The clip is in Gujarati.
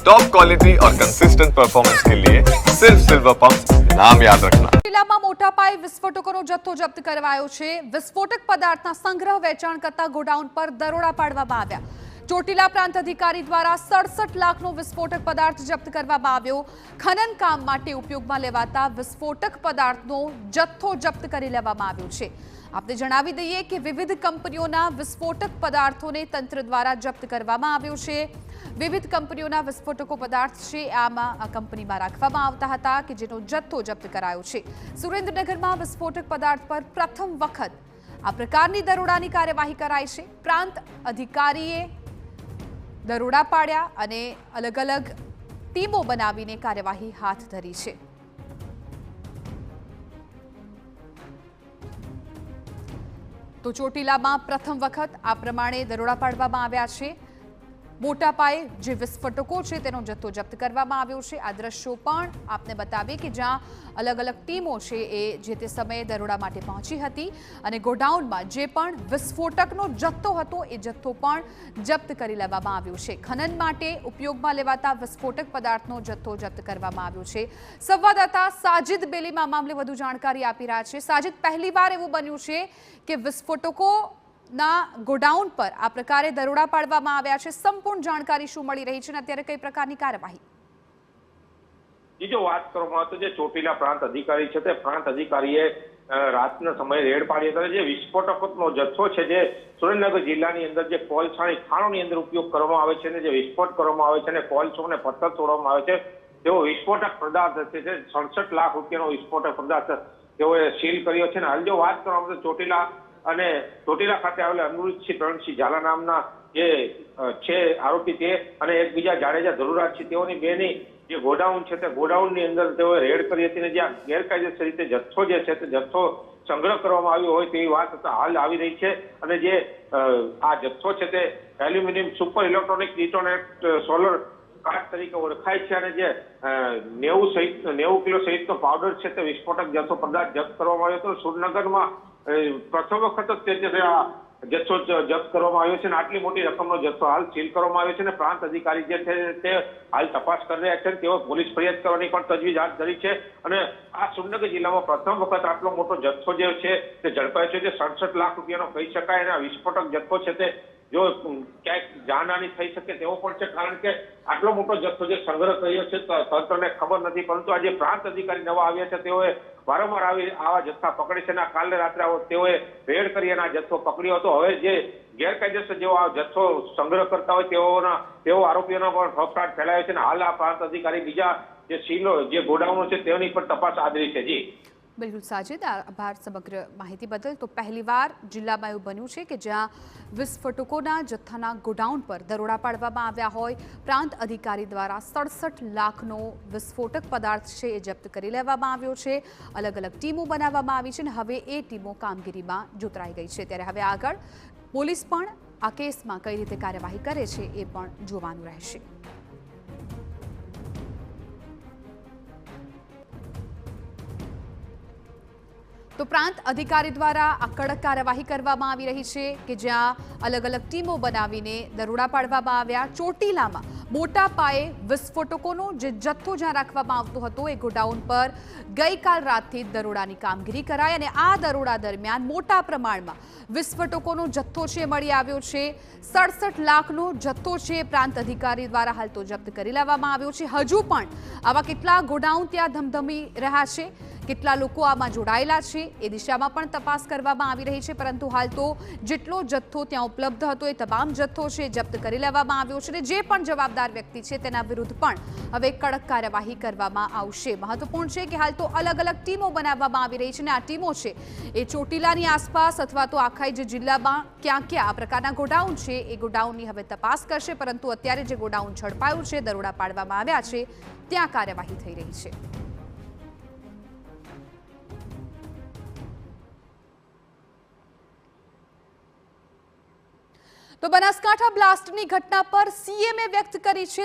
टॉप क्वालिटी और कंसिस्टेंट परफॉर्मेंस के लिए सिर्फ सिल्वर पंप नाम याद रखना। જિલ્લામાં મોટા પાયે વિસ્ફોટકોનો જથ્થો જપ્ત કરાયો છે। વિસ્ફોટક પદાર્થના સંગ્રહ વેચાણ કરતા ગોડાઉન પર દરોડા પાડવામાં આવ્યા। ચોટીલા પ્રાંત અધિકારી દ્વારા 67 લાખનો વિસ્ફોટક પદાર્થ જપ્ત કરવામાં આવ્યો। ખનન કામ માટે ઉપયોગમાં લેવાતા વિસ્ફોટક પદાર્થનો જથ્થો જપ્ત કરી લેવામાં આવ્યો છે। આપને જણાવી દઈએ કે વિવિધ કંપનીઓના વિસ્ફોટક પદાર્થોને તંત્ર દ્વારા જપ્ત કરવામાં આવ્યો છે। વિવિધ કંપનીઓના વિસ્ફોટકો પદાર્થ છે આમાં આ કંપનીમાં રાખવામાં આવતા હતા કે જેનો જથ્થો જપ્ત કરાયો છે। સુરેન્દ્રનગરમાં વિસ્ફોટક પદાર્થ પર પ્રથમ વખત આ પ્રકારની દરોડાની કાર્યવાહી કરાઈ છે। પ્રાંત અધિકારીએ દરોડા પાડ્યા અને અલગ અલગ ટીમો બનાવીને કાર્યવાહી હાથ ધરી છે। તો ચોટીલામાં પ્રથમ વખત આ પ્રમાણે દરોડા પાડવામાં આવ્યા છે। મોટા પાયે જે વિસ્ફોટકો છે તેનો જથ્થો જપ્ત કરવામાં આવ્યો છે। આ દ્રશ્યો પણ આપને બતાવીએ કે જ્યાં અલગ અલગ ટીમો છે એ જે તે સમયે દરોડા માટે પહોંચી હતી અને ગોડાઉનમાં જે પણ વિસ્ફોટકનો જથ્થો હતો એ જથ્થો પણ જપ્ત કરી લેવામાં આવ્યો છે। ખનન માટે ઉપયોગમાં લેવાતા વિસ્ફોટક પદાર્થનો જથ્થો જપ્ત કરવામાં આવ્યો છે। સંવાદદાતા સાજિદ બેલીમાં આ મામલે વધુ જાણકારી આપી રહ્યા છે। સાજિદ, પહેલીવાર એવું બન્યું છે કે વિસ્ફોટકો ના ગોડાઉન પર આ પ્રકારે દરોડા પાડવામાં આવ્યા છે। સંપૂર્ણ જાણકારી શું મળી રહી છે અને અત્યારે કઈ પ્રકારની કાર્યવાહી? જો વાત કરવામાં આવે તો જે ચોટીલા પ્રાંત અધિકારી છે તે પ્રાંત અધિકારીએ રાતના સમયે રેડ પાડી હતી। જે વિસ્ફોટકનો જથ્થો છે જે સુરેન્દ્રનગર જિલ્લાની અંદર જે કોલસાની ખાણોની અંદર ઉપયોગ કરવામાં આવે છે અને જે વિસ્ફોટ કરવામાં આવે છે અને કોલસો અને પથ્થર છોડવામાં આવે છે તેવો વિસ્ફોટક પદાર્થ છે 67 લાખ રૂપિયાનો વિસ્ફોટક પદાર્થ તેઓએ સીલ કર્યો છે। અને હાલ જો વાત કરવામાં આવે તો ચોટીલા અને ચોટીલા ખાતે આવેલા અમૃતસિંહ પ્રવીણસિંહ ઝાલા નામના જે છે આરોપી તે અને એક બીજા જાડેજા ધરુરાજ છે તેઓની બેની જે ગોડાઉન છે તે ગોડાઉનની અંદર તેઓએ રેડ કરી હતી અને જ્યાં ગેરકાયદેસર રીતે જથ્થો જે છે તે જથ્થો સંગ્રહ કરવામાં આવ્યો હોય તેવી વાત હાલ આવી રહી છે। અને જે આ જથ્થો છે તે એલ્યુમિનિયમ સુપર ઇલેક્ટ્રોનિક ડિટોનેટ સોલર કાટ તરીકે ઓળખાય છે અને જે 90 કિલો સહિતનો પાવડર છે તે વિસ્ફોટક જથ્થો પદાર્થ જપ્ત કરવામાં આવ્યો હતો। સુરેન્દ્રનગરમાં પ્રથમ વખત જ આ જથ્થો જપ્ત કરવામાં આવ્યો છે અને આટલી મોટી રકમનો જથ્થો હાલ સીલ કરવામાં આવ્યો છે અને પ્રાંત અધિકારી જે છે તે હાલ તપાસ કરી રહ્યા છે। તેઓ પોલીસ ફરિયાદ કરવાની પણ તજવીજ હાથ ધરી છે અને આ સુરેન્દ્રનગર જિલ્લામાં પ્રથમ વખત આટલો મોટો જથ્થો જે છે તે ઝડપાયો છે। જે 67 લાખ રૂપિયાનો કહી શકાય અને આ વિસ્ફોટક જથ્થો છે તે જો ક્યાંક જાનહાની થઈ શકે તેવો પણ છે કારણ કે આટલો મોટો જથ્થો જે સંગ્રહ કર્યો છે તંત્રને ખબર નથી। પરંતુ આજે પ્રાંત અધિકારી નવા આવ્યા છે તેઓએ વારંવાર આવા જથ્થા પકડે છે અને કાલે રાત્રે તેઓએ રેડ કરી અને આ જથ્થો પકડ્યો હતો। હવે જે ગેરકાયદેસર જેવો આ જથ્થો સંગ્રહ કરતા હોય તેઓ આરોપીઓનો પણ ફફડાટ ફેલાયો છે અને હાલ આ પ્રાંત અધિકારી બીજા જે સીલો જે ગોડાઉનો છે તેની પણ તપાસ આદરી છે। જી બિલકુલ સાજિદ, આભાર સમગ્ર માહિતી બદલ। તો પહેલીવાર જિલ્લામાં એવું બન્યું છે કે જ્યાં વિસ્ફોટકોના જથ્થાના ગોડાઉન પર દરોડા પાડવામાં આવ્યા હોય। પ્રાંત અધિકારી દ્વારા 67 લાખનો વિસ્ફોટક પદાર્થ છે એ જપ્ત કરી લેવામાં આવ્યો છે। અલગ અલગ ટીમો બનાવવામાં આવી છે અને હવે એ ટીમો કામગીરીમાં જોતરાઈ ગઈ છે। ત્યારે હવે આગળ પોલીસ પણ આ કેસમાં કઈ રીતે કાર્યવાહી કરે છે એ પણ જોવાનું રહેશે। તો પ્રાંત અધિકારી દ્વારા આ કડક કાર્યવાહી કરવામાં આવી રહી છે કે જ્યાં અલગ અલગ ટીમો બનાવીને દરોડા પાડવામાં આવ્યા। ચોટીલામાં મોટા પાયે વિસ્ફોટકોનો જે જથ્થો જ્યાં રાખવામાં આવતો હતો એ ગોડાઉન પર ગઈકાલ રાતથી દરોડાની કામગીરી કરાઈ અને આ દરોડા દરમિયાન મોટા પ્રમાણમાં વિસ્ફોટકોનો જથ્થો છે મળી આવ્યો છે। 67 લાખનો જથ્થો છે પ્રાંત અધિકારી દ્વારા હાલ તો જપ્ત કરી લેવામાં આવ્યો છે। હજુ પણ આવા કેટલા ગોડાઉન ત્યાં ધમધમી રહ્યા છે, કેટલા લોકો આમાં જોડાયેલા છે એ દિશામાં પણ તપાસ કરવામાં આવી રહી છે। પરંતુ હાલ તો જેટલો જથ્થો ત્યાં ઉપલબ્ધ હતો એ તમામ જથ્થો છે જપ્ત કરી લેવામાં આવ્યો છે અને જે પણ જવાબદાર વ્યક્તિ છે તેના વિરુદ્ધ પણ હવે કડક કાર્યવાહી કરવામાં આવશે। મહત્વપૂર્ણ છે કે હાલ તો અલગ અલગ ટીમો બનાવવામાં આવી રહી છે અને આ ટીમો છે એ ચોટીલાની આસપાસ અથવા તો આખા જે જિલ્લામાં ક્યાં ક્યાં આ પ્રકારના ગોડાઉન છે એ ગોડાઉનની હવે તપાસ કરશે। પરંતુ અત્યારે જે ગોડાઉન ઝડપાયું છે, દરોડા પાડવામાં આવ્યા છે, ત્યાં કાર્યવાહી થઈ રહી છે। તો બનાસકાંઠા બ્લાસ્ટની ઘટના પર સીએમએ વ્યક્ત કરી છે